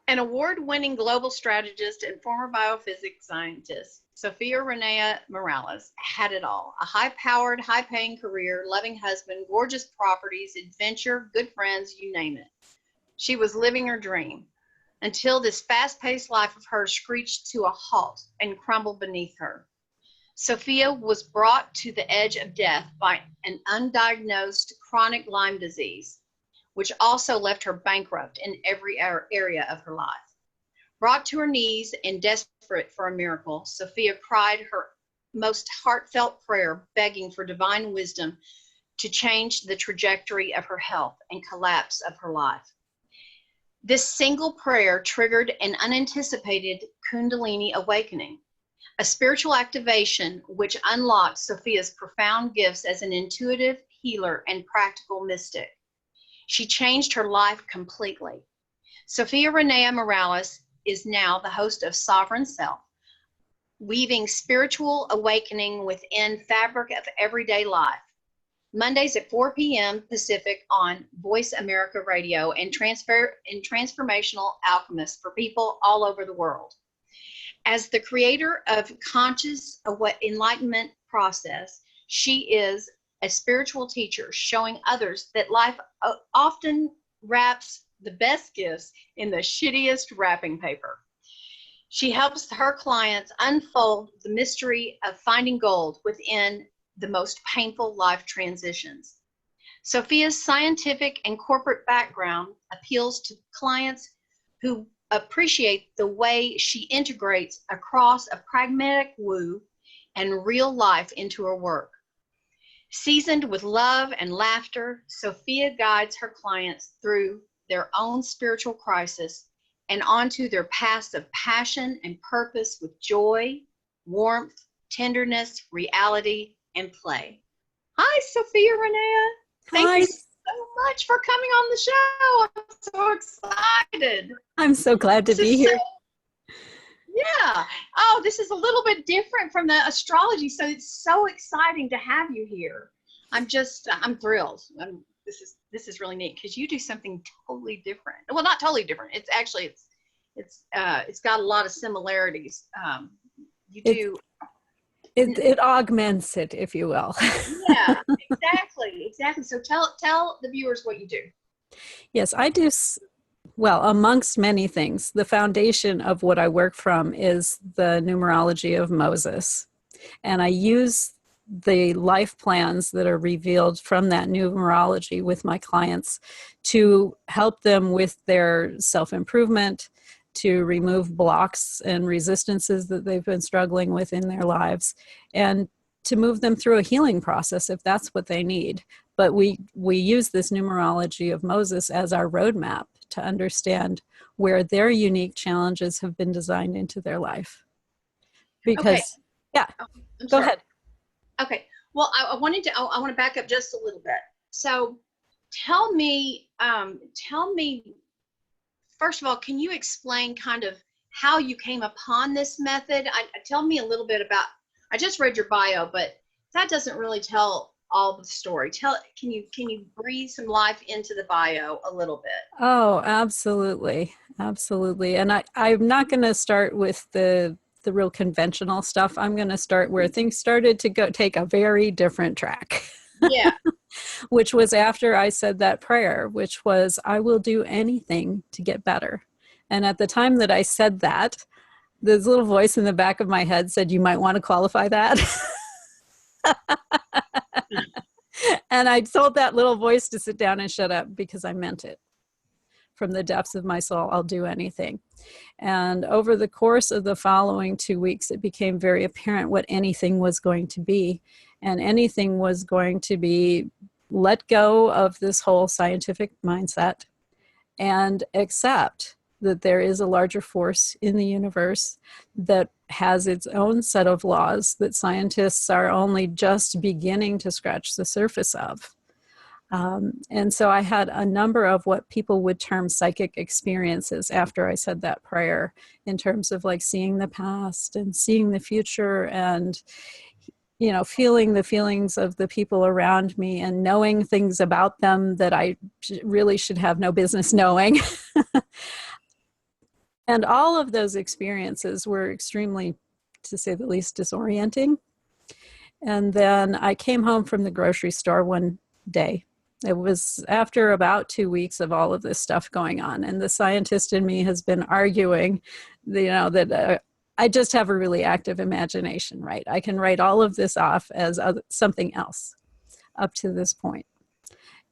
An award-winning global strategist and former biophysics scientist, ZofiaRennea Morales had it all. A high-powered, high-paying career, loving husband, gorgeous properties, adventure, good friends, you name it. She was living her dream until this fast-paced life of hers screeched to a halt and crumbled beneath her. Zofia was brought to the edge of death by an undiagnosed chronic Lyme disease, which also left her bankrupt in every area of her life. Brought to her knees and desperate for a miracle, Zofia cried her most heartfelt prayer, begging for divine wisdom to change the trajectory of her health and collapse of her life. This single prayer triggered an unanticipated Kundalini awakening, a spiritual activation which unlocked Zofia's profound gifts as an intuitive healer and practical mystic. She changed her life completely. ZofiaRennea Morales is now the host of Sovereign Self, weaving spiritual awakening within fabric of everyday life. Mondays at 4 p.m. Pacific on Voice America Radio and Transformational Alchemist for people all over the world. As the creator of Conscious Enlightenment Process, she is a spiritual teacher showing others that life often wraps the best gifts in the shittiest wrapping paper. She helps her clients unfold the mystery of finding gold within the most painful life transitions. Zofia's scientific and corporate background appeals to clients who appreciate the way she integrates across a pragmatic woo and real life into her work. Seasoned with love and laughter, Zofia guides her clients through their own spiritual crisis and onto their paths of passion and purpose with joy, warmth, tenderness, reality, and play. Hi, ZofiaRennea. Thank you so much for coming on the show. I'm so excited. I'm so glad to be here. Yeah. Oh, this is a little bit different from the astrology, so it's so exciting to have you here. I'm thrilled. This is really neat because you do something totally different. Well, not totally different. It's actually it's got a lot of similarities. It augments it, if you will. Yeah, exactly. So tell the viewers what you do. Yes, I do. Well, amongst many things, the foundation of what I work from is the numerology of Moses. And I use the life plans that are revealed from that numerology with my clients to help them with their self-improvement, to remove blocks and resistances that they've been struggling with in their lives, and to move them through a healing process if that's what they need. But we use this numerology of Moses as our roadmap to understand where their unique challenges have been designed into their life. Because, yeah, go ahead. Okay. Well, I want to back up just a little bit. So tell me, first of all, can you explain kind of how you came upon this method? Tell me a little bit about, I just read your bio, but that doesn't really tell all the story. Can you breathe some life into the bio a little bit? Oh, absolutely. And I'm not going to start with the real conventional stuff. I'm going to start where things started to take a very different track. Yeah. Which was after I said that prayer, which was, I will do anything to get better. And at the time that I said that, this little voice in the back of my head said, you might want to qualify that. And I told that little voice to sit down and shut up because I meant it. From the depths of my soul, I'll do anything. And over the course of the following 2 weeks, it became very apparent what anything was going to be. And anything was going to be let go of this whole scientific mindset and accept that there is a larger force in the universe that has its own set of laws that scientists are only just beginning to scratch the surface of. And so I had a number of what people would term psychic experiences after I said that prayer, in terms of like seeing the past and seeing the future and, you know, feeling the feelings of the people around me and knowing things about them that I really should have no business knowing. And all of those experiences were extremely, to say the least, disorienting. And then I came home from the grocery store one day. It was after about 2 weeks of all of this stuff going on. And the scientist in me has been arguing, that I just have a really active imagination, right? I can write all of this off as something else up to this point.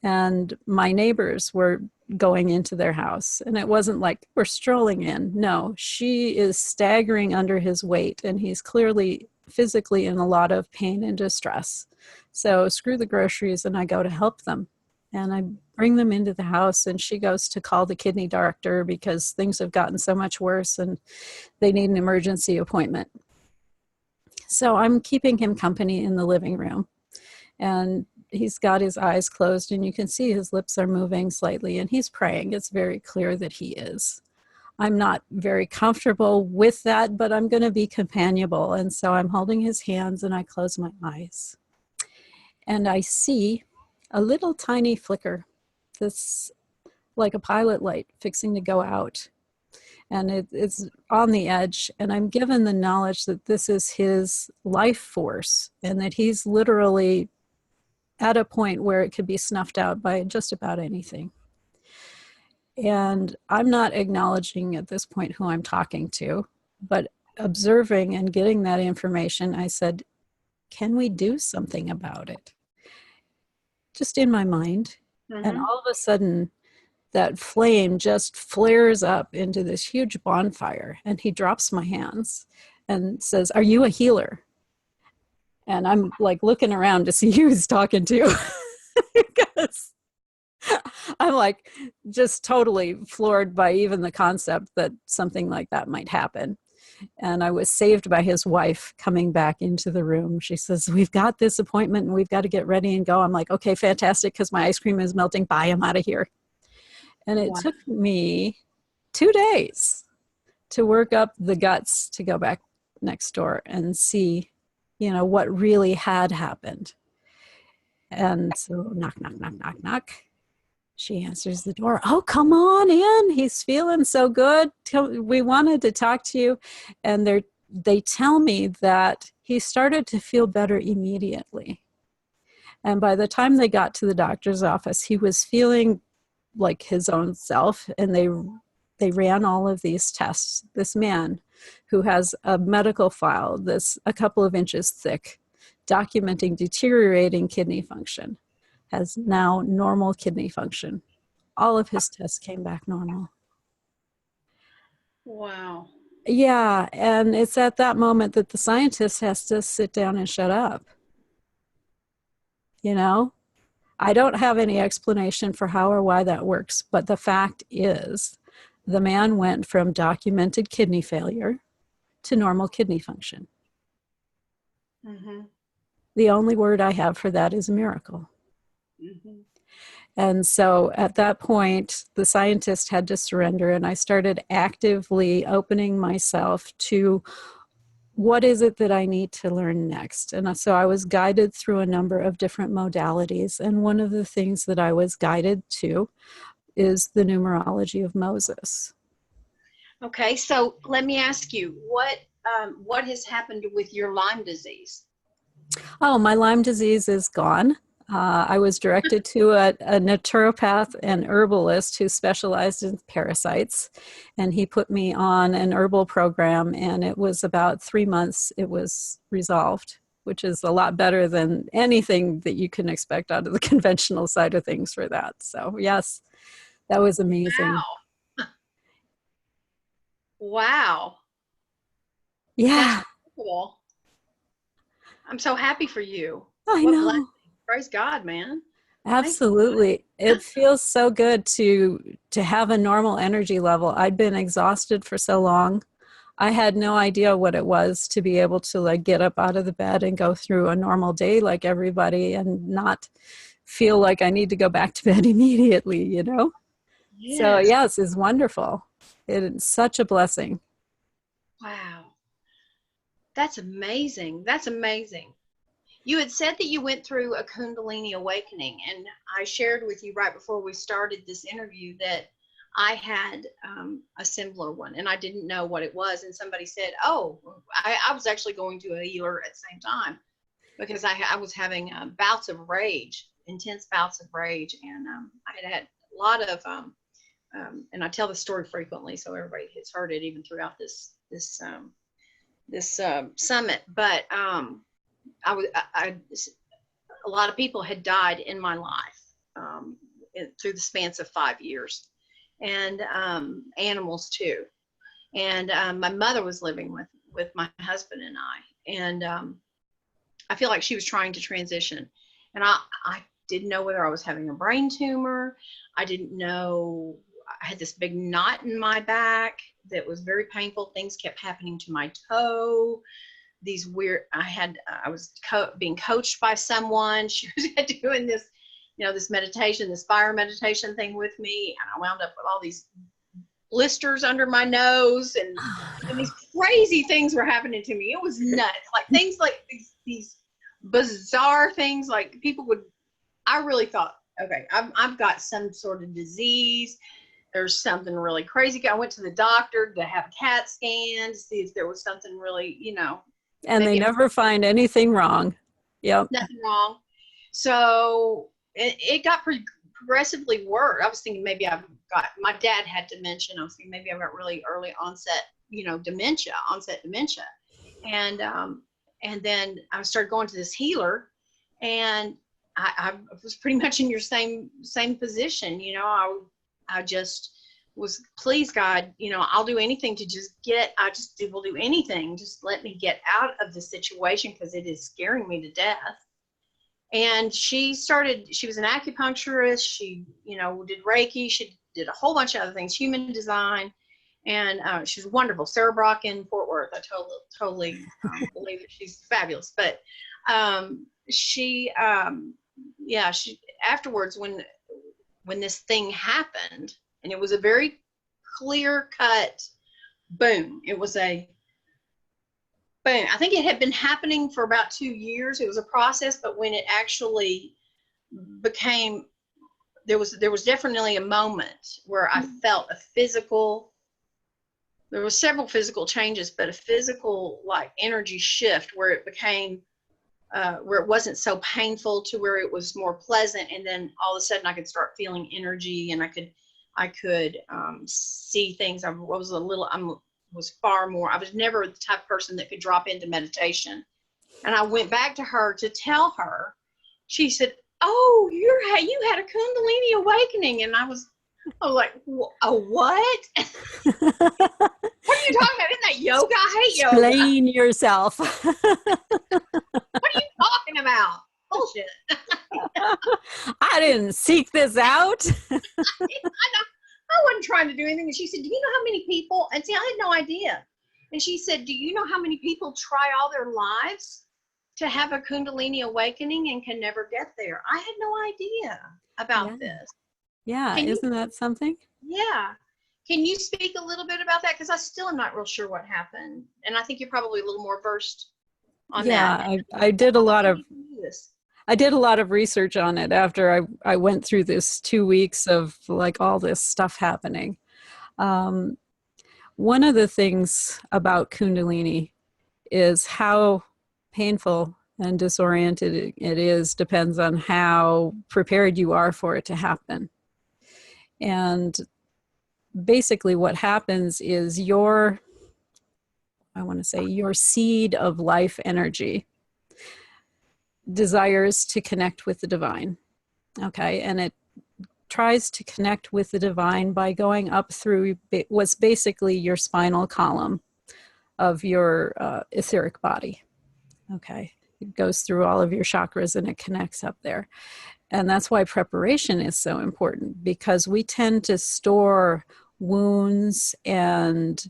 And my neighbors were going into their house, and it wasn't like we're strolling in. No, she is staggering under his weight, and he's clearly physically in a lot of pain and distress. So screw the groceries, and I go to help them. And I bring them into the house, and she goes to call the kidney doctor because things have gotten so much worse and they need an emergency appointment. So I'm keeping him company in the living room. And he's got his eyes closed, and you can see his lips are moving slightly, and he's praying. It's very clear that he is. I'm not very comfortable with that, but I'm going to be companionable. And so I'm holding his hands, and I close my eyes. And I see a little tiny flicker that's like a pilot light fixing to go out. And it's on the edge. And I'm given the knowledge that this is his life force, and that he's literally at a point where it could be snuffed out by just about anything. And I'm not acknowledging at this point who I'm talking to, but observing and getting that information, I said, can we do something about it? Just in my mind. Mm-hmm. And all of a sudden, that flame just flares up into this huge bonfire. And he drops my hands and says, "Are you a healer?" And I'm like looking around to see who he's talking to. Because I'm like just totally floored by even the concept that something like that might happen. And I was saved by his wife coming back into the room. She says, "We've got this appointment and we've got to get ready and go." I'm like, "Okay, fantastic," because my ice cream is melting. Bye, I'm out of here. And it took me 2 days to work up the guts to go back next door and see, what really had happened. And so knock, knock, knock, knock, knock. She answers the door. "Oh, come on in. He's feeling so good. We wanted to talk to you." And they tell me that he started to feel better immediately. And by the time they got to the doctor's office, he was feeling like his own self. And they ran all of these tests. This man who has a medical file that's a couple of inches thick, documenting deteriorating kidney function, has now normal kidney function. All of his tests came back normal. Wow. Yeah, and it's at that moment that the scientist has to sit down and shut up. I don't have any explanation for how or why that works, but the fact is the man went from documented kidney failure to normal kidney function. Mm-hmm. The only word I have for that is miracle. Mm-hmm. And so at that point, the scientist had to surrender, and I started actively opening myself to what is it that I need to learn next. And so I was guided through a number of different modalities. And one of the things that I was guided to is the numerology of Moses. Okay, so let me ask you, what has happened with your Lyme disease? Oh, my Lyme disease is gone. I was directed to a naturopath and herbalist who specialized in parasites, and he put me on an herbal program, and it was about 3 months it was resolved, which is a lot better than anything that you can expect out of the conventional side of things for that. So yes, that was amazing. Wow. Wow. Yeah. That's cool. I'm so happy for you. I What know. blessing. Praise God, man. Absolutely. It feels so good to have a normal energy level. I'd been exhausted for so long. I had no idea what it was to be able to get up out of the bed and go through a normal day like everybody and not feel like I need to go back to bed immediately, Yes. So yes, it's wonderful. It's such a blessing. Wow. That's amazing. That's amazing. You had said that you went through a Kundalini awakening, and I shared with you right before we started this interview that I had a similar one, and I didn't know what it was. And somebody said, "Oh, I was actually going to a healer at the same time because I was having bouts of rage, intense bouts of rage, and I had a lot of and I tell this story frequently, so everybody has heard it even throughout this summit. But a lot of people had died in my life through the spans of 5 years, and animals too. And my mother was living with my husband and I, and I feel like she was trying to transition, and I didn't know whether I was having a brain tumor. I didn't know. I had this big knot in my back that was very painful. Things kept happening to my toe. These weird, I was being coached by someone. She was doing this, this meditation, this fire meditation thing with me. And I wound up with all these blisters under my nose, and these crazy things were happening to me. It was nuts. Like things like these bizarre things, like I really thought, okay, I've got some sort of disease. There's something really crazy. I went to the doctor to have a CAT scan to see if there was something really, And they never find anything wrong. Yep. Nothing wrong. So it got progressively worse. I was thinking maybe my dad had dementia. I was thinking maybe I've got really early onset, dementia. And then I started going to this healer, and I was pretty much in your same position. I just was, please God, I'll do anything to will do anything. Just let me get out of the situation because it is scaring me to death. And she was an acupuncturist. She, did Reiki. She did a whole bunch of other things, human design. And she's wonderful. Sarah Brock in Fort Worth. I totally believe that she's fabulous. But she afterwards, when this thing happened, and it was a very clear cut boom. It was a boom. I think it had been happening for about 2 years. It was a process, but when it actually became, there was definitely a moment where I felt there was several physical changes, but a physical like energy shift where it became where it wasn't so painful to where it was more pleasant. And then all of a sudden I could start feeling energy, and I could see things. I was never the type of person that could drop into meditation. And I went back to her to tell her. She said, "Oh, you had a Kundalini awakening." And I was like, "A what?" What are you talking about? Isn't that yoga? I hate yoga. Explain yourself. What are you talking about? Bullshit. I didn't seek this out. I wasn't trying to do anything. And she said, "Do you know how many people?" And see, I had no idea. And she said, "Do you know how many people try all their lives to have a Kundalini awakening and can never get there?" I had no idea about this. Yeah, isn't that something? Yeah. Can you speak a little bit about that? Because I still am not real sure what happened. And I think you're probably a little more versed on that. Yeah, I did a lot of research on it after I went through this 2 weeks of like all this stuff happening. One of the things about Kundalini is how painful and disoriented it is, depends on how prepared you are for it to happen. And basically what happens is your seed of life energy desires to connect with the divine. Okay. And it tries to connect with the divine by going up through what's basically your spinal column of your etheric body. Okay. It goes through all of your chakras and it connects up there. And that's why preparation is so important, because we tend to store wounds and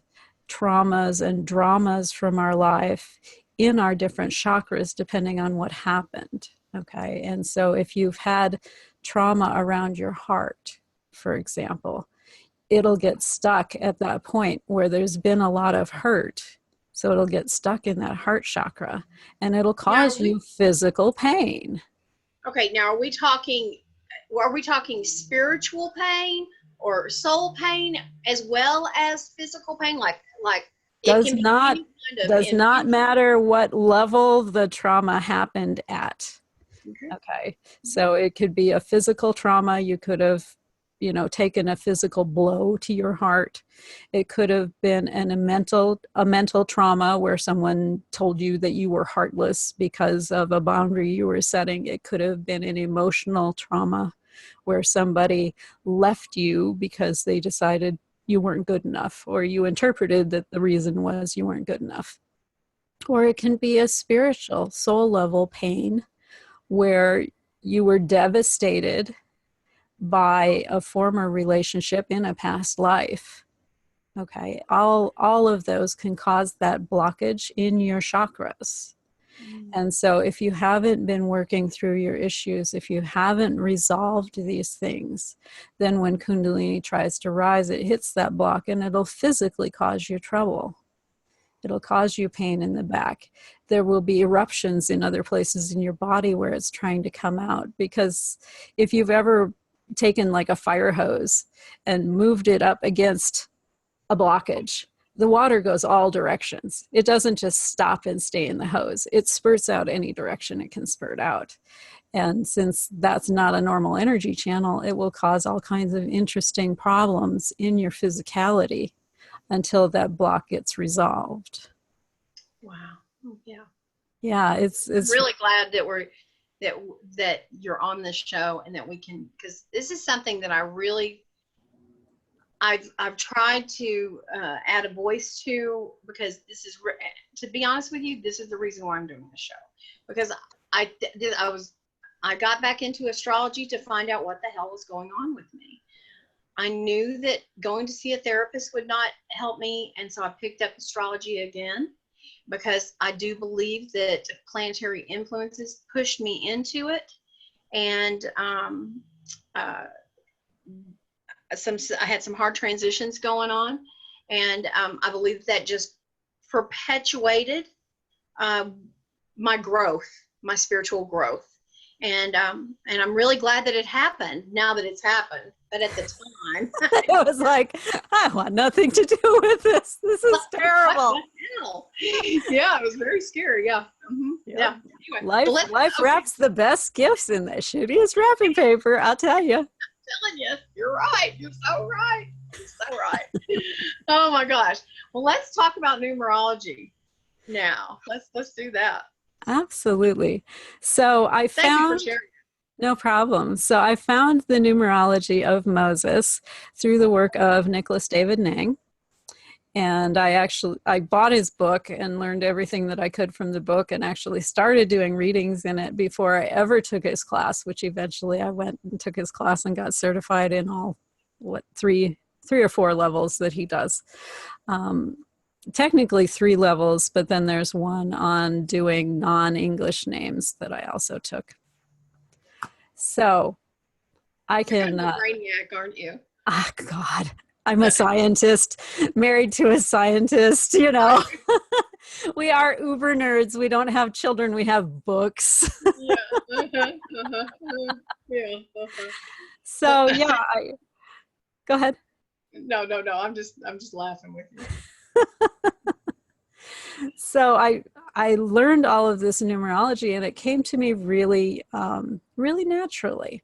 traumas and dramas from our life in our different chakras, depending on what happened. Okay. And so if you've had trauma around your heart, for example, it'll get stuck at that point where there's been a lot of hurt. So it'll get stuck in that heart chakra, and it'll cause you physical pain. Okay. Now, are we talking spiritual pain or soul pain as well as physical pain, like it Does can be not any kind of does not matter what level the trauma happened at. Okay. Okay. So it could be a physical trauma. You could have, taken a physical blow to your heart. It could have been a mental trauma where someone told you that you were heartless because of a boundary you were setting. It could have been an emotional trauma where somebody left you because they decided you weren't good enough, or you interpreted that the reason was you weren't good enough. Or it can be a spiritual, soul level pain where you were devastated by a former relationship in a past life. Okay, all of those can cause that blockage in your chakras. And so if you haven't been working through your issues, if you haven't resolved these things, then when Kundalini tries to rise, it hits that block and it'll physically cause you trouble. It'll cause you pain in the back. There will be eruptions in other places in your body where it's trying to come out. Because if you've ever taken like a fire hose and moved it up against a blockage, the water goes all directions. It doesn't just stop and stay in the hose. It spurts out any direction it can spurt out. And since that's not a normal energy channel, it will cause all kinds of interesting problems in your physicality until that block gets resolved. Wow. Yeah. Yeah, it's really glad that you're on this show and that we can, because this is something that I've tried to add a voice to, because this is, to be honest with you, this is the reason why I'm doing this show, because I got back into astrology to find out what the hell was going on with me. I knew that going to see a therapist would not help me, and so I picked up astrology again, because I do believe that planetary influences pushed me into it. And I had some hard transitions going on, and I believe that just perpetuated my growth, my spiritual growth. And I'm really glad that it happened now that it's happened. But at the time, it was like, I want nothing to do with this. This is terrible. Yeah, it was very scary. Yeah. Mm-hmm. Yep. Yeah. Anyway, life wraps the best gifts in the shittiest wrapping paper, I'll tell you. I'm telling you, you're right. You're so right. You're so right. Oh my gosh. Well, let's talk about numerology now. Let's do that. Absolutely. So I Thank you found for sharing. No problem. So I found the numerology of Moses through the work of Nicholas David Nang. And I bought his book and learned everything that I could from the book, and actually started doing readings in it before I ever took his class, which eventually I went and took his class and got certified in all, three or four levels that he does. Technically 3 levels, but then there's one on doing non-English names that I also took. So I can. You're kind of a brainiac, aren't you? Ah, God, I'm a scientist, married to a scientist. We are uber nerds. We don't have children. We have books. Yeah. Yeah. So yeah, go ahead. No. I'm just laughing with you. So I learned all of this numerology, and it came to me really, really naturally.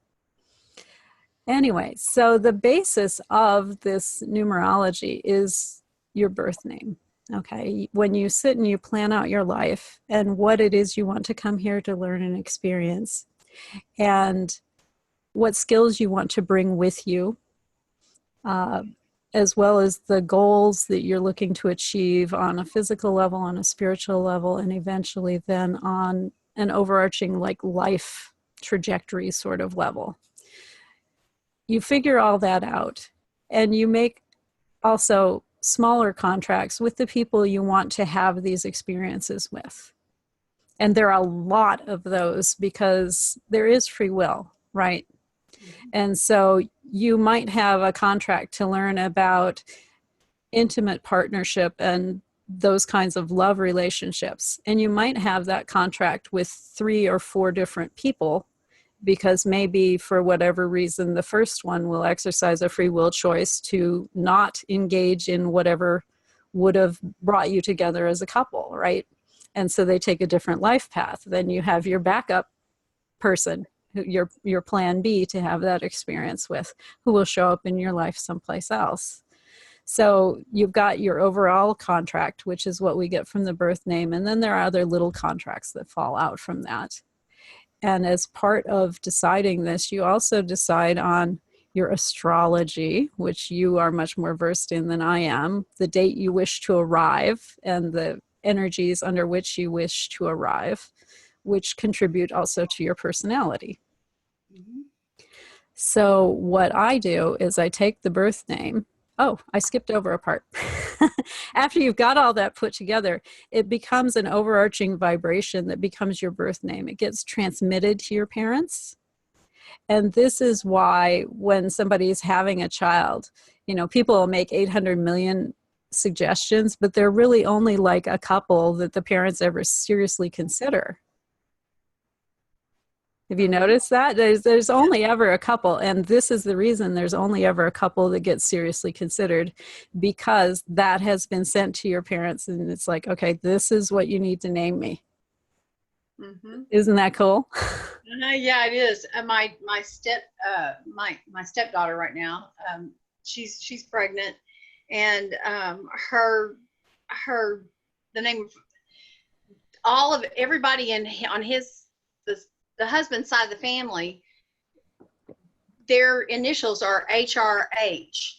Anyway, so the basis of this numerology is your birth name. Okay, when you sit and you plan out your life and what it is you want to come here to learn and experience, and what skills you want to bring with you, as well as the goals that you're looking to achieve on a physical level, on a spiritual level, and eventually then on an overarching life trajectory sort of level. You figure all that out, and you make also smaller contracts with the people you want to have these experiences with. And there are a lot of those because there is free will, right? And so you might have a contract to learn about intimate partnership and those kinds of love relationships. And you might have that contract with 3 or 4 different people because maybe for whatever reason, the first one will exercise a free will choice to not engage in whatever would have brought you together as a couple, right? And so they take a different life path. Then you have your backup person, your plan B to have that experience with, who will show up in your life someplace else. So you've got your overall contract, which is what we get from the birth name. And then there are other little contracts that fall out from that. And as part of deciding this, you also decide on your astrology, which you are much more versed in than I am, the date you wish to arrive, and the energies under which you wish to arrive, which contribute also to your personality. Mm-hmm. So what I do is I take the birth name. Oh, I skipped over a part. After you've got all that put together, it becomes an overarching vibration that becomes your birth name. It gets transmitted to your parents. And this is why when somebody is having a child, you know, people will make 800 million suggestions, but they're really only like a couple that the parents ever seriously consider. Have you noticed that? There's only ever a couple, and this is the reason there's only ever a couple that gets seriously considered, because that has been sent to your parents, and it's like, okay, this is what you need to name me. Mm-hmm. Isn't that cool? Yeah, it is. My stepdaughter right now, she's pregnant, and the name of all of everybody on the husband's side of the family, their initials are HRH.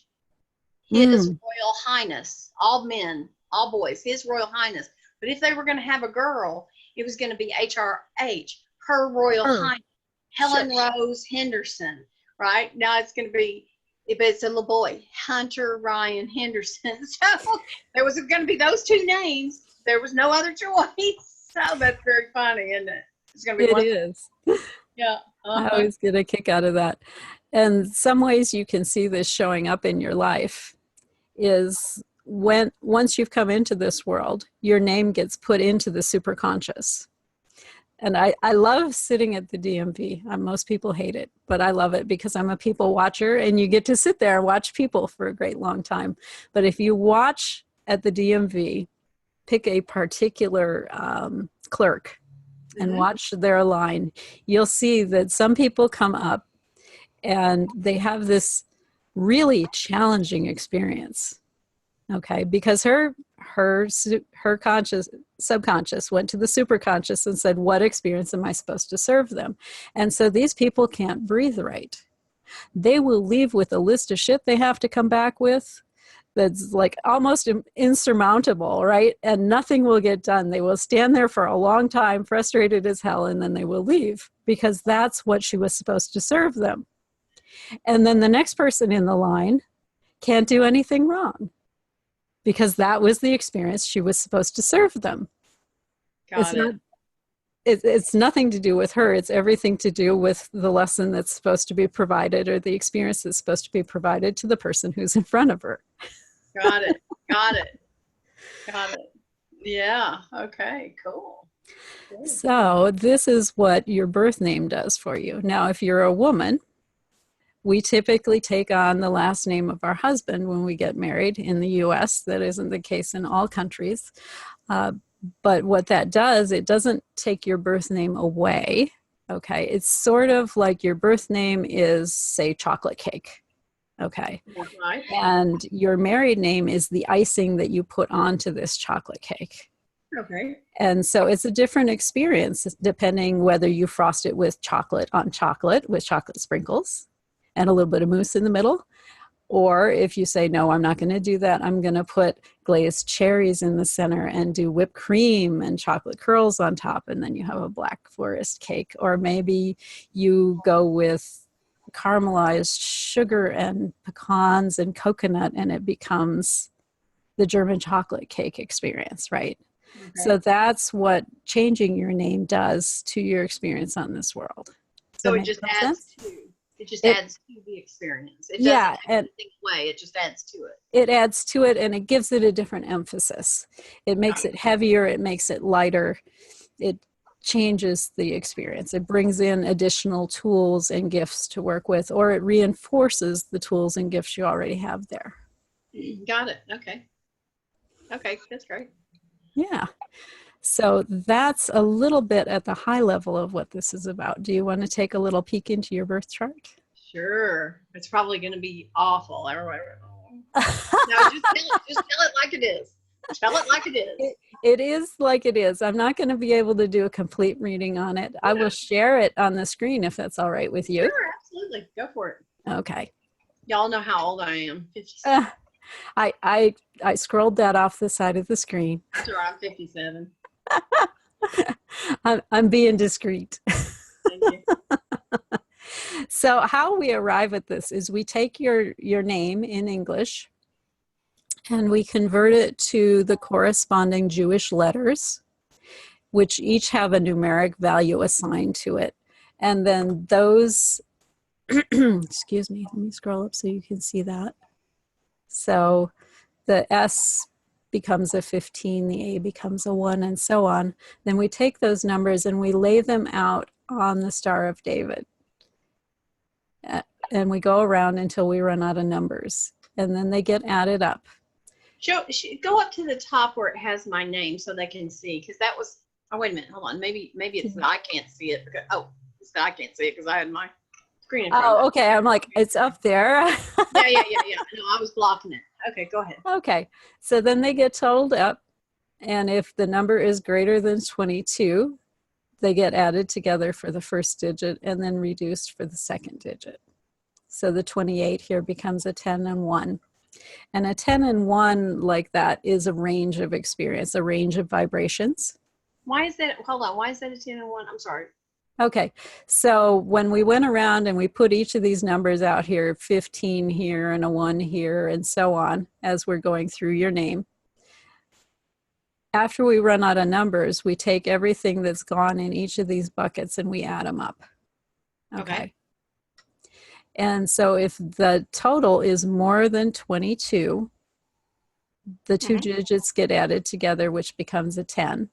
His Royal Highness, all men, all boys, His Royal Highness. But if they were going to have a girl, it was going to be HRH, Her Royal Highness, Helen Rose Henderson, right? Now it's going to be, if it's a little boy, Hunter Ryan Henderson. So there was going to be those two names. There was no other choice. So that's very funny, isn't it? It's going to be. It is. Yeah. I always get a kick out of that. And some ways you can see this showing up in your life is once you've come into this world, your name gets put into the superconscious. And I love sitting at the DMV. Most people hate it, but I love it because I'm a people watcher, and you get to sit there and watch people for a great long time. But if you watch at the DMV, pick a particular clerk and watch their line, you'll see that some people come up and they have this really challenging experience. Okay, because her subconscious went to the superconscious and said, what experience am I supposed to serve them? And so these people can't breathe right. They will leave with a list of shit they have to come back with that's like almost insurmountable, right? And nothing will get done. They will stand there for a long time, frustrated as hell, and then they will leave because that's what she was supposed to serve them. And then the next person in the line can't do anything wrong because that was the experience she was supposed to serve them. It's nothing to do with her. It's everything to do with the lesson that's supposed to be provided, or the experience that's supposed to be provided to the person who's in front of her. Got it. Yeah. Okay, cool. So this is what your birth name does for you. Now, if you're a woman, we typically take on the last name of our husband when we get married in the U.S. That isn't the case in all countries. But what that does, it doesn't take your birth name away. Okay. It's sort of like your birth name is, say, chocolate cake. Okay. Right. And your married name is the icing that you put onto this chocolate cake. Okay. And so it's a different experience depending whether you frost it with chocolate on chocolate with chocolate sprinkles and a little bit of mousse in the middle. Or if you say, no, I'm not going to do that. I'm going to put glazed cherries in the center and do whipped cream and chocolate curls on top. And then you have a black forest cake. Or maybe you go with caramelized sugar and pecans and coconut, and it becomes the German chocolate cake experience, right? Okay. So that's what changing your name does to your experience on this world. So it just adds to the experience. It doesn't take anything away. It just adds to it. It adds to it, and it gives it a different emphasis. It makes it heavier. It makes it lighter. It changes the experience. It brings in additional tools and gifts to work with, or it reinforces the tools and gifts you already have there. Got it. Okay. Okay, that's great. Yeah. So that's a little bit at the high level of what this is about. Do you want to take a little peek into your birth chart? Sure. It's probably going to be awful. Everybody, no, just tell it like it is. Tell it like it is. It is like it is. I'm not going to be able to do a complete reading on it. I will share it on the screen if that's all right with you. Sure, absolutely. Go for it. Okay. Y'all know how old I am. 57. I scrolled that off the side of the screen. That's right. I'm 57. I'm being discreet. Thank you. So how we arrive at this is we take your name in English and we convert it to the corresponding Jewish letters, which each have a numeric value assigned to it. And then those, excuse me, let me scroll up so you can see that. So the S becomes a 15, the A becomes a 1, and so on. Then we take those numbers and we lay them out on the Star of David. And we go around until we run out of numbers. And then they get added up. Go up to the top where it has my name so they can see, because that was, oh, wait a minute, hold on. Maybe it's that I can't see it. Because, it's that I can't see it because I had my screen in front of me. Okay. I'm like, it's up there. Yeah. No, I was blocking it. Okay, go ahead. Okay. So then they get totaled up. And if the number is greater than 22, they get added together for the first digit and then reduced for the second digit. So the 28 here becomes a 10 and 1. And a 10 and 1 like that is a range of experience, a range of vibrations. Why is that? Hold on. Why is that a 10 and 1? I'm sorry. Okay. So when we went around and we put each of these numbers out here, 15 here and a 1 here and so on, as we're going through your name, after we run out of numbers, we take everything that's gone in each of these buckets and we add them up. Okay. And so if the total is more than 22, the two digits get added together, which becomes a 10.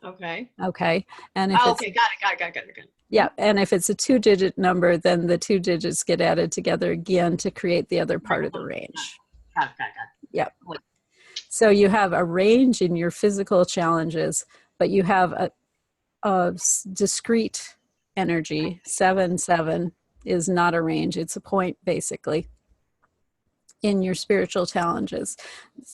Okay. Okay. And if got it. Yeah. And if it's a 2-digit number, then the 2 digits get added together again to create the other part of the range. Got it. Yep. So you have a range in your physical challenges, but you have a discrete energy. 7 is not a range. It's a point, basically, in your spiritual challenges.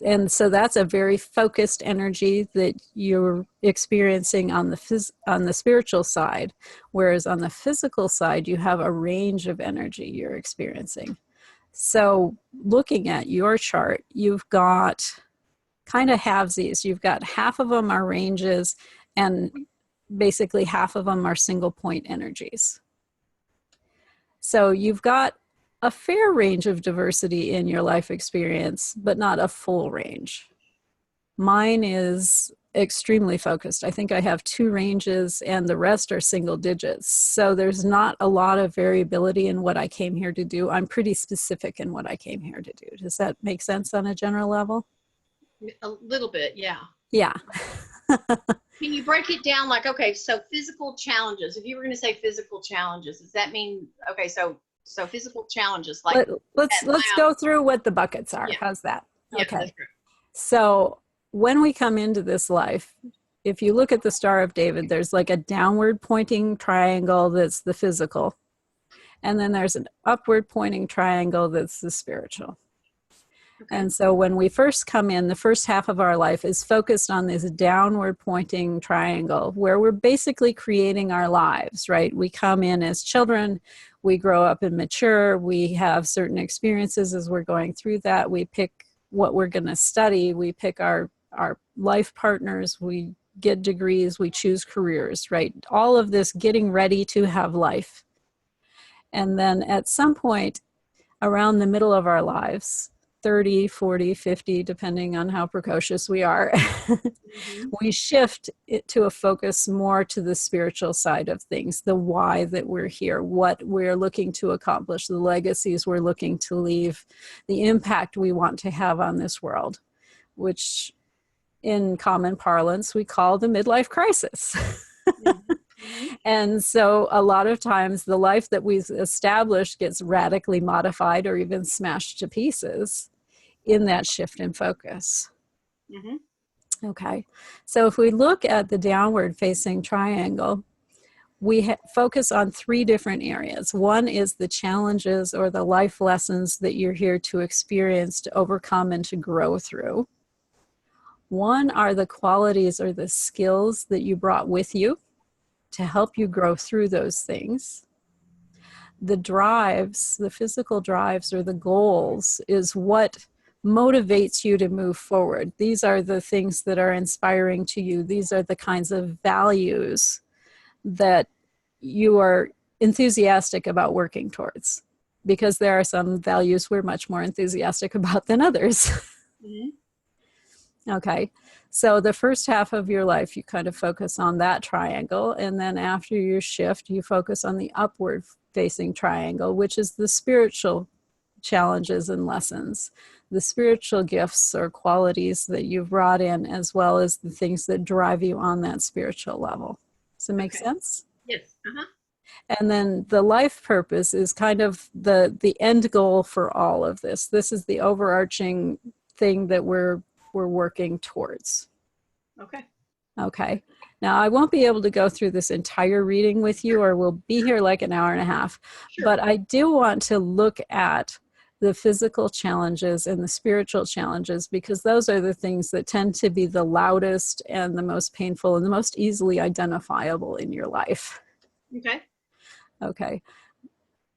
And so that's a very focused energy that you're experiencing on the spiritual side, whereas on the physical side, you have a range of energy you're experiencing. So looking at your chart, you've got kind of halvesies. You've got half of them are ranges and basically half of them are single point energies. So you've got a fair range of diversity in your life experience, but not a full range. Mine is extremely focused. I think I have 2 ranges and the rest are single digits. So there's not a lot of variability in what I came here to do. I'm pretty specific in what I came here to do. Does that make sense on a general level? A little bit, yeah. Yeah. Can you break it down? Like, okay, so physical challenges. If you were going to say physical challenges, does that mean, okay, so physical challenges, like let's go through what the buckets are. Yeah. How's that? Yeah, okay. That's great. So when we come into this life, if you look at the Star of David, there's like a downward pointing triangle that's the physical. And then there's an upward pointing triangle that's the spiritual. Okay. And so when we first come in, the first half of our life is focused on this downward pointing triangle where we're basically creating our lives, right? We come in as children, we grow up and mature, we have certain experiences as we're going through that, we pick what we're going to study, we pick our life partners, we get degrees, we choose careers, right? All of this getting ready to have life. And then at some point around the middle of our lives, 30, 40, 50, depending on how precocious we are, we shift it to a focus more to the spiritual side of things, the why that we're here, what we're looking to accomplish, the legacies we're looking to leave, the impact we want to have on this world, which in common parlance we call the midlife crisis. Mm-hmm. And so a lot of times the life that we've established gets radically modified or even smashed to pieces in that shift in focus. Mm-hmm. Okay. So if we look at the downward facing triangle, we focus on three different areas. One is the challenges or the life lessons that you're here to experience, to overcome, and to grow through. One are the qualities or the skills that you brought with you to help you grow through those things. The drives, the physical drives or the goals, is what motivates you to move forward. These are the things that are inspiring to you. These are the kinds of values that you are enthusiastic about working towards, because there are some values we're much more enthusiastic about than others. Mm-hmm. Okay, so the first half of your life, you kind of focus on that triangle, and then after your shift, you focus on the upward facing triangle, which is the spiritual challenges and lessons, the spiritual gifts or qualities that you've brought in, as well as the things that drive you on that spiritual level. Does it make sense? Yes. Uh-huh. And then the life purpose is kind of the end goal for all of this. This is the overarching thing that we're working towards. Okay. Okay. Now, I won't be able to go through this entire reading with you, or we'll be here like an hour and a half. Sure. But I do want to look at the physical challenges and the spiritual challenges, because those are the things that tend to be the loudest and the most painful and the most easily identifiable in your life. Okay. Okay.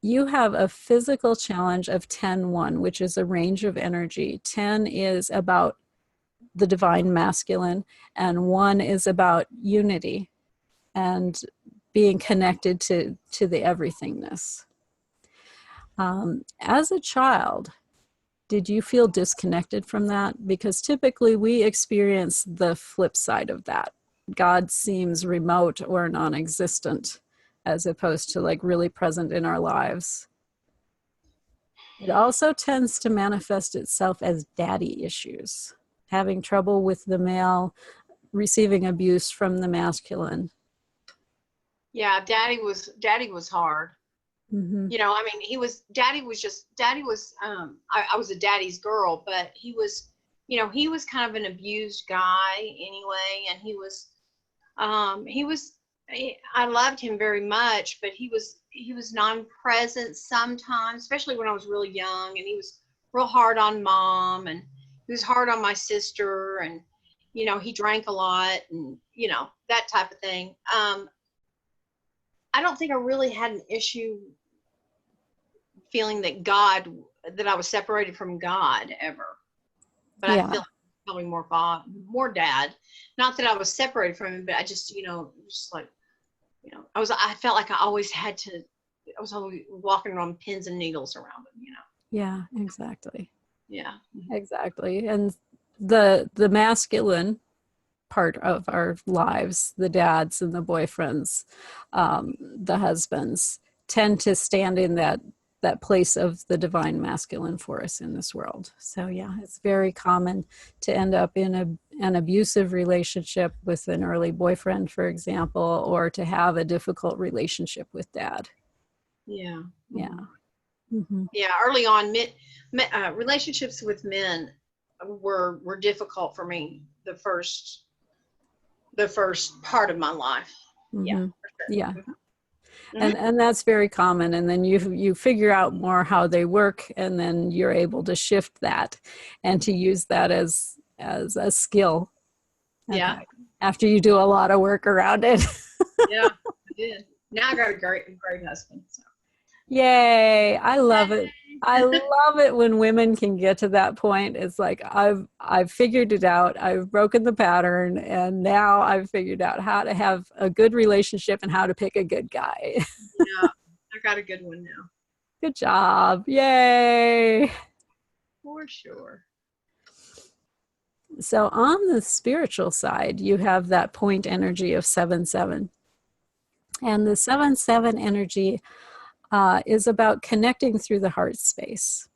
You have a physical challenge of 10-1, which is a range of energy. 10 is about the divine masculine, and 1 is about unity and being connected to the everythingness. As a child, did you feel disconnected from that? Because typically we experience the flip side of that. God seems remote or non-existent, as opposed to like really present in our lives. It also tends to manifest itself as daddy issues, having trouble with the male, receiving abuse from the masculine. Yeah, daddy was hard. Mm-hmm. You know, I mean, daddy was I was a daddy's girl, but he was, you know, he was kind of an abused guy anyway, and I loved him very much, but he was non-present sometimes, especially when I was really young, and he was real hard on mom, and he was hard on my sister, and you know, he drank a lot, and you know, that type of thing. I don't think I really had an issue feeling that I was separated from God ever, but Yeah. I feel probably more dad. Not that I was separated from him, but I just, you know, just like, you know, I felt like I was always walking around pins and needles around him, you know. Yeah, exactly. Yeah. Exactly. And the masculine part of our lives, the dads and the boyfriends, the husbands, tend to stand in that place of the divine masculine for us in this world. So yeah, it's very common to end up in an abusive relationship with an early boyfriend, for example, or to have a difficult relationship with dad. Yeah. Yeah. Mm-hmm. Yeah. Early on, relationships with men were difficult for me the first part of my life. Mm-hmm. Yeah. For sure. Yeah. Mm-hmm. And that's very common, and then you figure out more how they work, and then you're able to shift that and to use that as a skill. Okay. Yeah. After you do a lot of work around it. Yeah, I did. Now I got a great husband. So. Yay, I love it. I love it when women can get to that point. It's like I've figured it out. I've broken the pattern, and now I've figured out how to have a good relationship and how to pick a good guy. Yeah, I got a good one now. Good job. Yay. For sure. So on the spiritual side, you have that point energy of 7-7. And the 7-7 energy is about connecting through the heart space.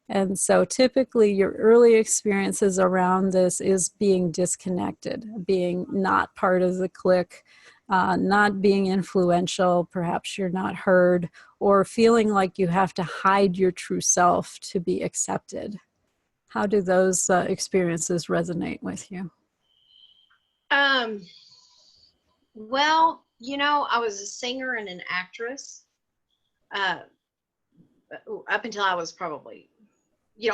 And so typically your early experiences around this is being disconnected, being not part of the clique, not being influential, perhaps you're not heard, or feeling like you have to hide your true self to be accepted. How do those experiences resonate with you? Well, I was a singer and an actress up until I was probably,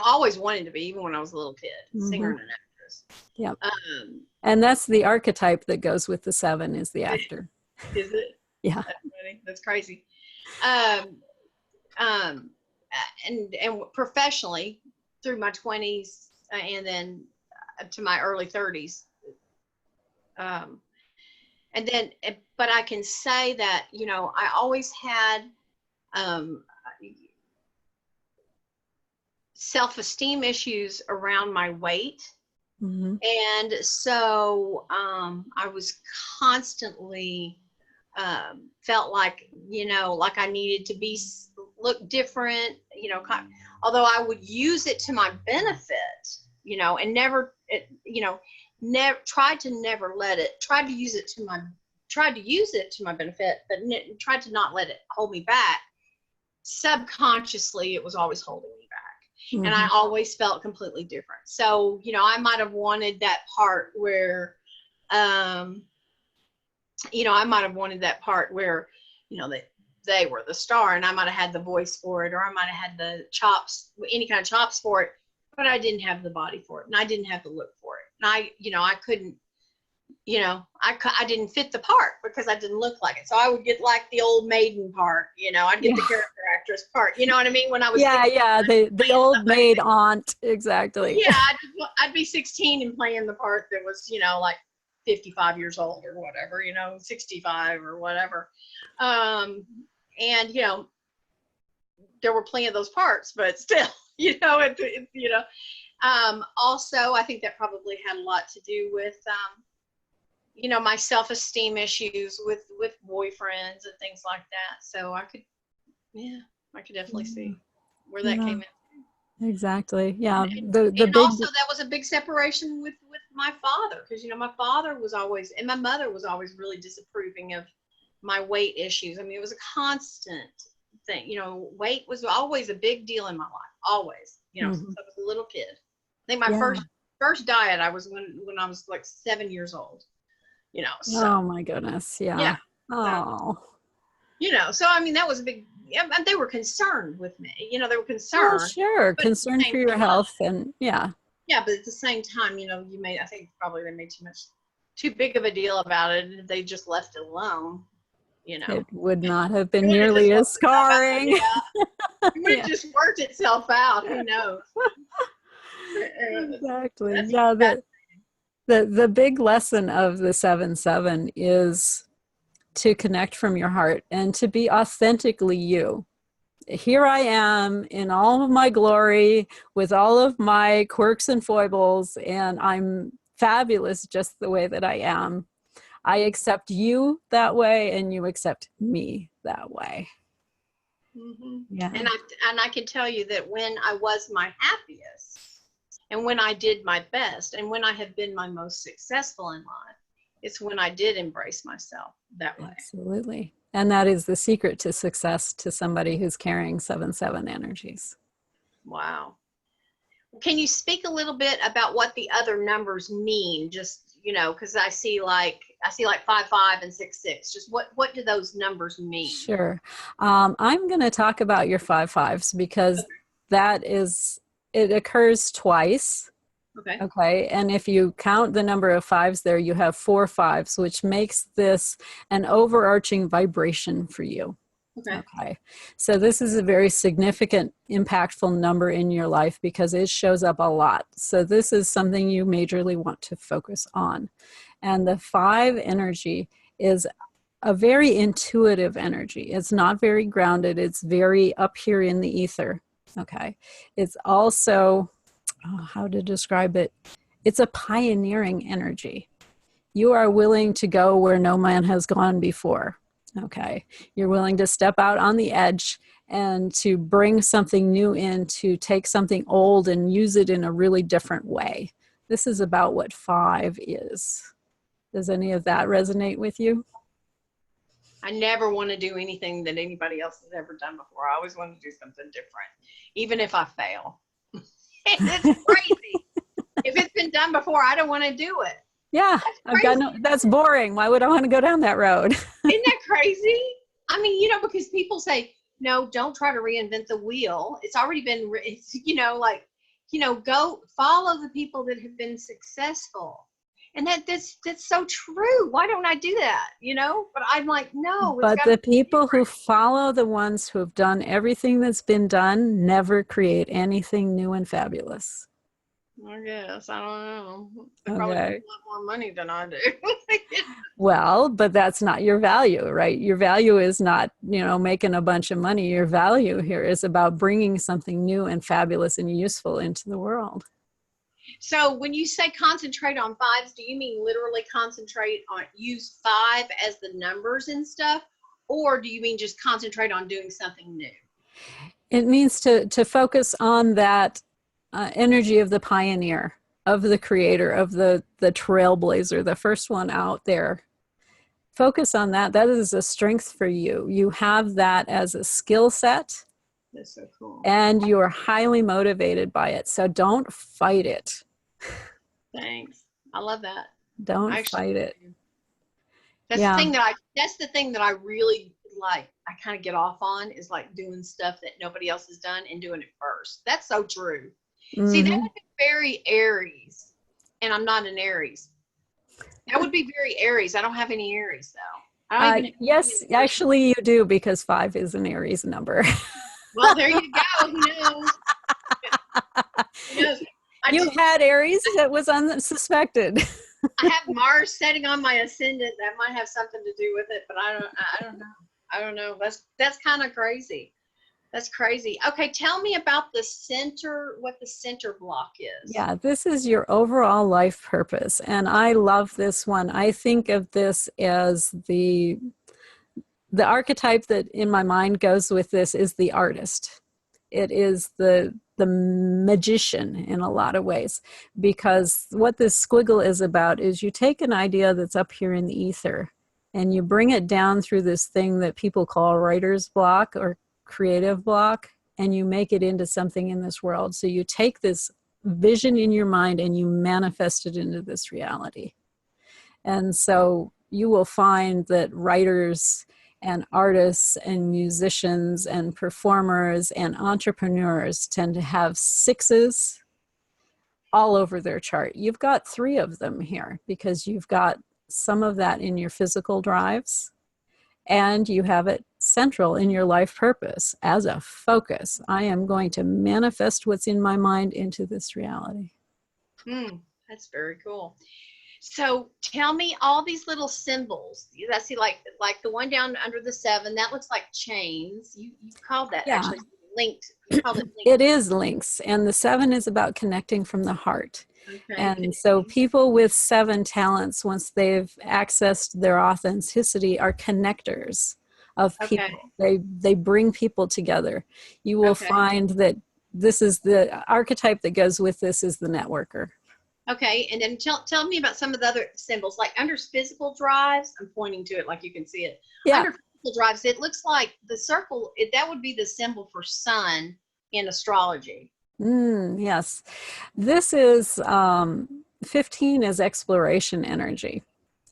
always wanted to be, even when I was a little kid, singer and an actress. Yeah. And that's the archetype that goes with the 7 is the actor. Is it? Yeah. That's crazy. And professionally through my 20s and then to my early 30s. And then, but I can say that, I always had self-esteem issues around my weight. Mm-hmm. And so I was constantly felt like, like I needed to look different, although I would use it to my benefit, and never tried to use it to my benefit, but tried to not let it hold me back. Subconsciously, it was always holding me back. Mm-hmm. And I always felt completely different. So, I might have wanted that part where, that they were the star, and I might have had the voice for it, or I might have had the chops, any kind of chops for it, but I didn't have the body for it, and I didn't have the look for it. And I couldn't, I didn't fit the part because I didn't look like it. So I would get like the old maiden part, I'd get the character actress part, you know what I mean? When I was the old maid aunt, exactly. Yeah, I'd be 16 and playing the part that was, like 55 years old or whatever, 65 or whatever. And, there were plenty of those parts, but still, also, I think that probably had a lot to do with, my self-esteem issues with boyfriends and things like that. So I could definitely see where that came in. Exactly. Yeah. And also that was a big separation with my father, because, my father was always, and my mother was always really disapproving of my weight issues. I mean, it was a constant thing, weight was always a big deal in my life, always, since I was a little kid. I think my first diet I was when I was like 7 years old. So, oh my goodness. Yeah. Yeah. Oh. So I mean that was a big. They were concerned with me. They were concerned. Oh, sure, concerned for your health, and yeah. Yeah, but at the same time, I think probably they made too big of a deal about it, and if they just left it alone, it would not have been nearly as scarring. It would have just worked itself out. Who knows? Exactly. Yeah. The big lesson of the 7/7 is to connect from your heart and to be authentically you. Here I am in all of my glory with all of my quirks and foibles, and I'm fabulous just the way that I am. I accept you that way, and you accept me that way. Mm-hmm. Yeah. And I can tell you that when I was my happiest, and when I did my best, and when I have been my most successful in life, it's when I did embrace myself that way. Absolutely. And that is the secret to success to somebody who's carrying 7/7 energies. Wow. Can you speak a little bit about what the other numbers mean? Just, because I see like 5/5 and 6/6. Just what do those numbers mean? Sure. I'm going to talk about your 5/5s because it occurs twice. Okay. And if you count the number of 5s there, you have 4 5s, which makes this an overarching vibration for you. Okay. So this is a very significant, impactful number in your life because it shows up a lot. So this is something you majorly want to focus on. And the 5 energy is a very intuitive energy. It's not very grounded. It's very up here in the ether. Okay. It's also, how to describe it? It's a pioneering energy. You are willing to go where no man has gone before. Okay. You're willing to step out on the edge and to bring something new in, to take something old and use it in a really different way. This is about what 5 is. Does any of that resonate with you? I never want to do anything that anybody else has ever done before. I always want to do something different, even if I fail. It's crazy. If it's been done before, I don't want to do it. Yeah, that's boring. Why would I want to go down that road? Isn't that crazy? I mean, you know, because people say, no, don't try to reinvent the wheel. It's already been, go follow the people that have been successful. And that's so true. Why don't I do that? But I'm like, no. But the people who follow the ones who have done everything that's been done never create anything new and fabulous. I guess. I don't know. They probably make a lot more money than I do. Well, but that's not your value, right? Your value is not, making a bunch of money. Your value here is about bringing something new and fabulous and useful into the world. So when you say concentrate on fives, do you mean literally use 5 as the numbers and stuff? Or do you mean just concentrate on doing something new? It means to focus on that energy of the pioneer, of the creator, of the trailblazer, the first one out there. Focus on that. That is a strength for you. You have that as a skill set. That's so cool. And you are highly motivated by it. So don't fight it. Thanks. I love that. Don't fight it. That's the thing that I really like. I kind of get off on is like doing stuff that nobody else has done and doing it first. That's so true. Mm-hmm. See, that would be very Aries, and I'm not an Aries. That would be very Aries. I don't have any Aries though. Yes, actually you do, because 5 is an Aries number. Well, there you go. Who knows? Who knows? You had Aries that was unsuspected. I have Mars setting on my ascendant. That might have something to do with it, but I don't know. I don't know. That's kind of crazy. That's crazy. Okay, tell me about the center, what the center block is. Yeah, this is your overall life purpose. And I love this one. I think of this as the archetype that in my mind goes with this is the artist. It is the magician in a lot of ways, because what this squiggle is about is you take an idea that's up here in the ether and you bring it down through this thing that people call writer's block or creative block, and you make it into something in this world. So you take this vision in your mind and you manifest it into this reality. And so you will find that writers and artists and musicians and performers and entrepreneurs tend to have 6s all over their chart. You've got 3 of them here because you've got some of that in your physical drives, and you have it central in your life purpose as a focus. I am going to manifest what's in my mind into this reality. That's very cool. So tell me all these little symbols. I see like the one down under the 7, that looks like chains. You called that actually linked. You called it linked. It is links. And the 7 is about connecting from the heart. Okay. And so people with 7 talents, once they've accessed their authenticity, are connectors of people. They bring people together. You will find that this is the archetype that goes with this is the networker. Okay, and then tell me about some of the other symbols, like under physical drives. I'm pointing to it like you can see it. Yeah. Under physical drives, it looks like the circle, that would be the symbol for sun in astrology. Yes. This is 15 is exploration energy.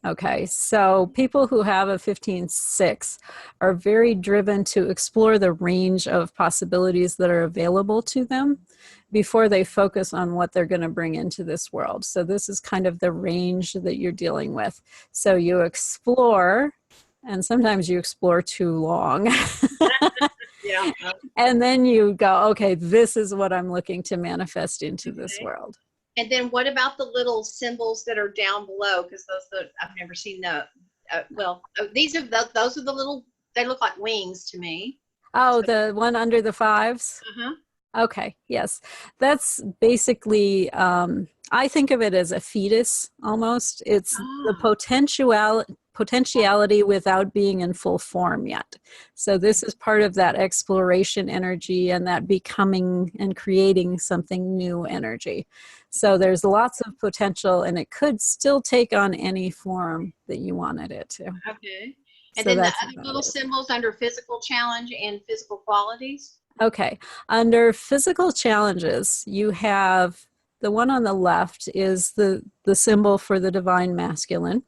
Okay, so people who have a 15-6 are very driven to explore the range of possibilities that are available to them before they focus on what they're going to bring into this world. So this is kind of the range that you're dealing with. So you explore, and sometimes you explore too long. Yeah. And then you go, okay, this is what I'm looking to manifest into this world. And then what about the little symbols that are down below? Because I've never seen those are the little, they look like wings to me. Oh, the one under the 5s? Uh-huh. Okay, yes. That's basically, I think of it as a fetus almost. It's the potentiality without being in full form yet. So this is part of that exploration energy and that becoming and creating something new energy. So there's lots of potential, and it could still take on any form that you wanted it to. Okay. And So then the that's other about little it. symbols under physical challenge and physical qualities. Okay. Under physical challenges, you have the one on the left is the symbol for the divine masculine.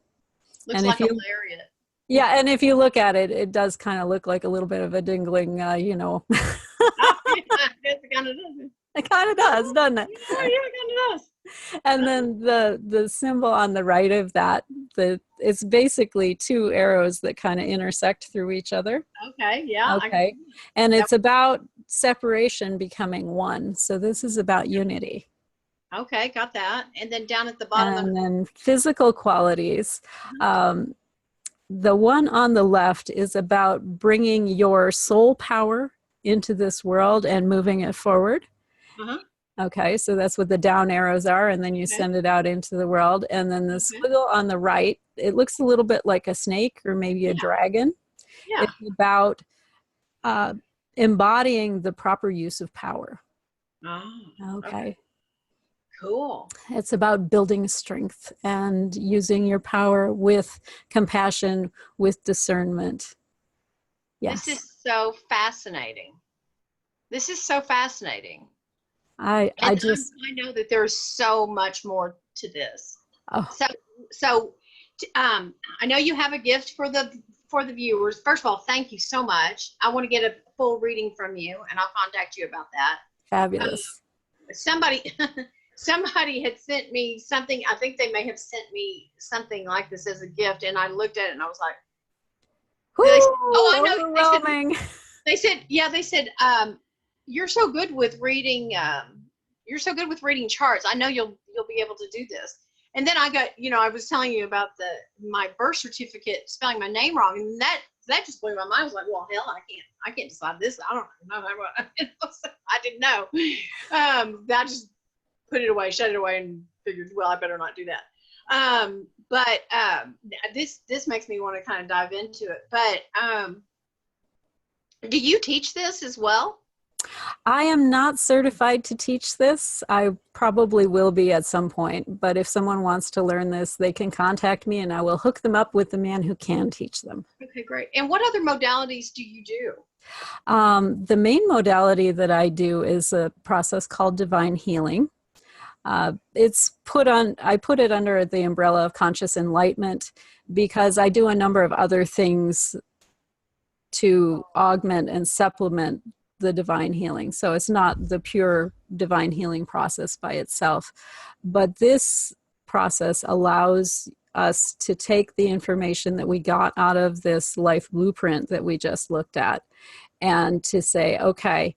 Looks And if like a you lariat. yeah, and if you look at it, it does kind of look like a little bit of a dingling, Oh, yeah, I guess it kind of does. it kind of does, doesn't it? Oh, yeah, it kind of does. And then the symbol on the right of that, it's basically two arrows that kind of intersect through each other. Okay, yeah. Okay. And That, it's about separation becoming one. So this is about unity. okay, got that. And then down at the bottom of And then physical qualities. Um, the one on the left is about bringing your soul power into this world and moving it forward. uh-huh. Okay, so that's what the down arrows are, and then you Okay, send it out into the world. And then the okay. squiggle on the right, it looks a little bit like a snake or maybe a Yeah, dragon. yeah. It's about uh, embodying the proper use of power. Oh, okay. Okay, Cool. it's about building strength and using your power with compassion, with discernment. This Yes, is so fascinating. This is so fascinating. I And just, I know that there's so much more to this. oh, So, so I know you have a gift for the viewers. First of all, thank you so much. I want to get a full reading from you, and I'll contact you about that. fabulous. Somebody somebody had sent me something. I think they may have sent me something like this as a gift, and I looked at it and I was like, they said, "Oh, I Whoo, know." overwhelming. They said, you're so good with reading. You're so good with reading charts. I know you'll be able to do this. And then I got, I was telling you about my birth certificate spelling my name wrong, and that just blew my mind. I was like, well, hell, I can't decide this. I don't know. I didn't know. I just put it away, shut it away, and figured, well, I better not do that. But this makes me want to kind of dive into it. But do you teach this as well? I am not certified to teach this. I probably will be at some point, but if someone wants to learn this, they can contact me and I will hook them up with the man who can teach them. Okay, great. And what other modalities do you do? The main modality that I do is a process called divine healing. I put it under the umbrella of conscious enlightenment because I do a number of other things to augment and supplement the divine healing. So it's not the pure divine healing process by itself, but this process allows us to take the information that we got out of this life blueprint that we just looked at and to say, okay,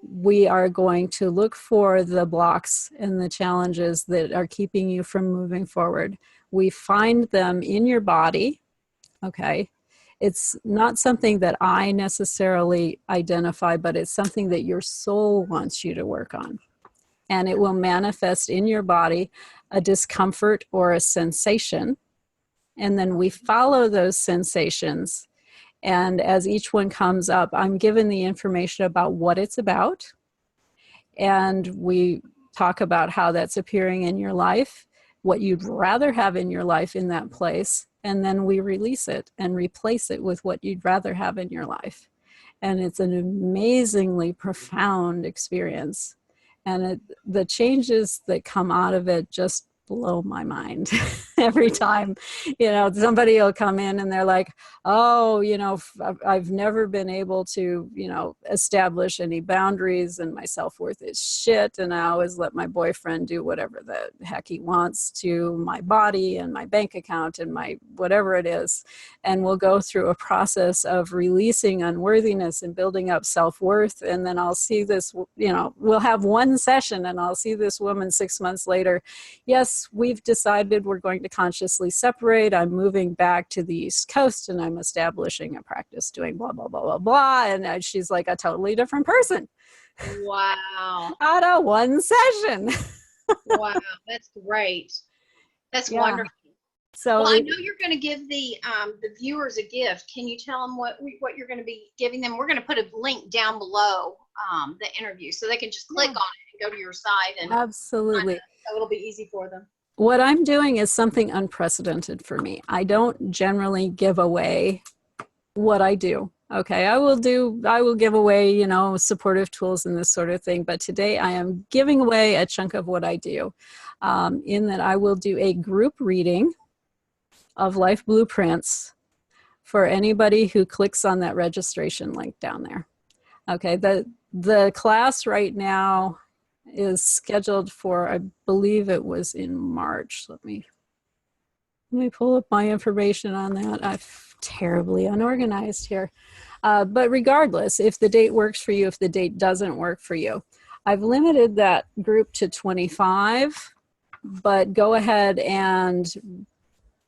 we are going to look for the blocks and the challenges that are keeping you from moving forward. We find them in your body, okay? It's not something that I necessarily identify, but it's something that your soul wants you to work on. And it will manifest in your body a discomfort or a sensation. And then we follow those sensations. And as each one comes up, I'm given the information about what it's about. And we talk about how that's appearing in your life, what you'd rather have in your life in that place. And then we release it and replace it with what you'd rather have in your life. And it's an amazingly profound experience. And the changes that come out of it just blow my mind every time. Somebody will come in and they're like, oh, I've never been able to, establish any boundaries and my self-worth is shit. And I always let my boyfriend do whatever the heck he wants to my body and my bank account and my whatever it is. And we'll go through a process of releasing unworthiness and building up self-worth. And then I'll see this, we'll have one session and I'll see this woman 6 months later. Yes, we've decided we're going to consciously separate. I'm moving back to the East Coast and I'm establishing a practice doing blah, blah, blah, blah, blah. And she's like a totally different person. Wow. Out of one session. Wow, that's great. That's wonderful. So well, I know you're going to give the viewers a gift. Can you tell them what you're going to be giving them? We're going to put a link down below the interview so they can just click on it and go to your site. And absolutely. So it'll be easy for them. What I'm doing is something unprecedented for me. I don't generally give away what I do. Okay, I will give away, you know, supportive tools and this sort of thing. But today I am giving away a chunk of what I do, in that I will do a group reading of life blueprints for anybody who clicks on that registration link down there. Okay, the class right now is scheduled for, I believe it was in March. Let me pull up my information on that. I'm terribly unorganized here. But regardless, if the date works for you, if the date doesn't work for you, I've limited that group to 25, but go ahead and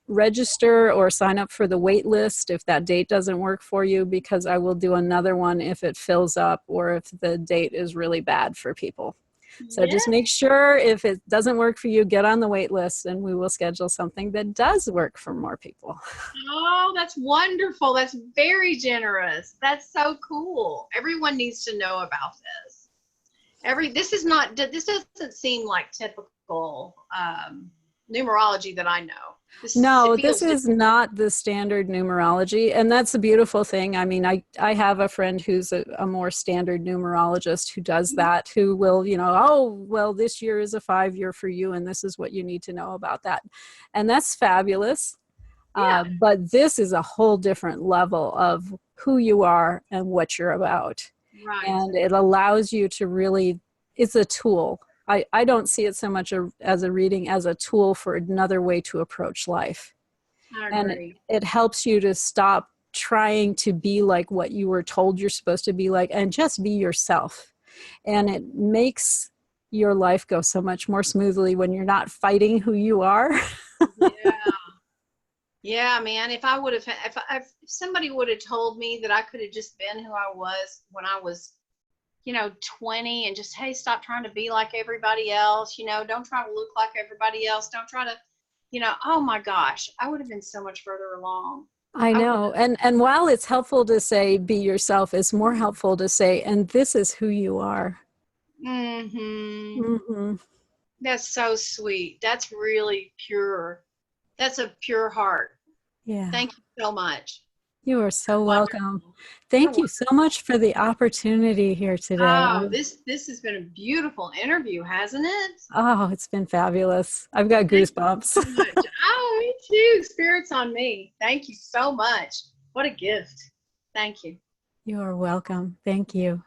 register or sign up for the wait list if that date doesn't work for you, because I will do another one if it fills up or if the date is really bad for people. So just make sure if it doesn't work for you, get on the wait list and we will schedule something that does work for more people. Oh, that's wonderful. That's very generous. That's so cool. Everyone needs to know about this. This doesn't seem like typical numerology that I know. No, this is not the standard numerology. And that's a beautiful thing. I mean, I have a friend who's a more standard numerologist who does that, who will, you know, oh, well, this year is a 5-year for you, and this is what you need to know about that. And that's fabulous. Yeah. But this is a whole different level of who you are and what you're about. Right. And it allows you to really, it's a tool. I don't see it so much as a reading as a tool for another way to approach life. I And agree. it helps you to stop trying to be like what you were told you're supposed to be like, and just be yourself. And it makes your life go so much more smoothly when you're not fighting who you are. Yeah. Yeah, man. If somebody would have told me that I could have just been who I was when I was, 20, and just, hey, stop trying to be like everybody else, don't try to look like everybody else. Don't try to, oh my gosh, I would have been so much further along. I know. And while it's helpful to say be yourself, it's more helpful to say, and this is who you are. Mm-hmm. Mm-hmm. That's so sweet. That's really pure. That's a pure heart. Yeah. Thank you so much. You are so welcome. Wonderful. Thank you so much for the opportunity here today. Oh, this has been a beautiful interview, hasn't it? Oh, it's been fabulous. I've got goosebumps. So much. Oh, me too. Spirits on me. Thank you so much. What a gift. Thank you. You are welcome. Thank you.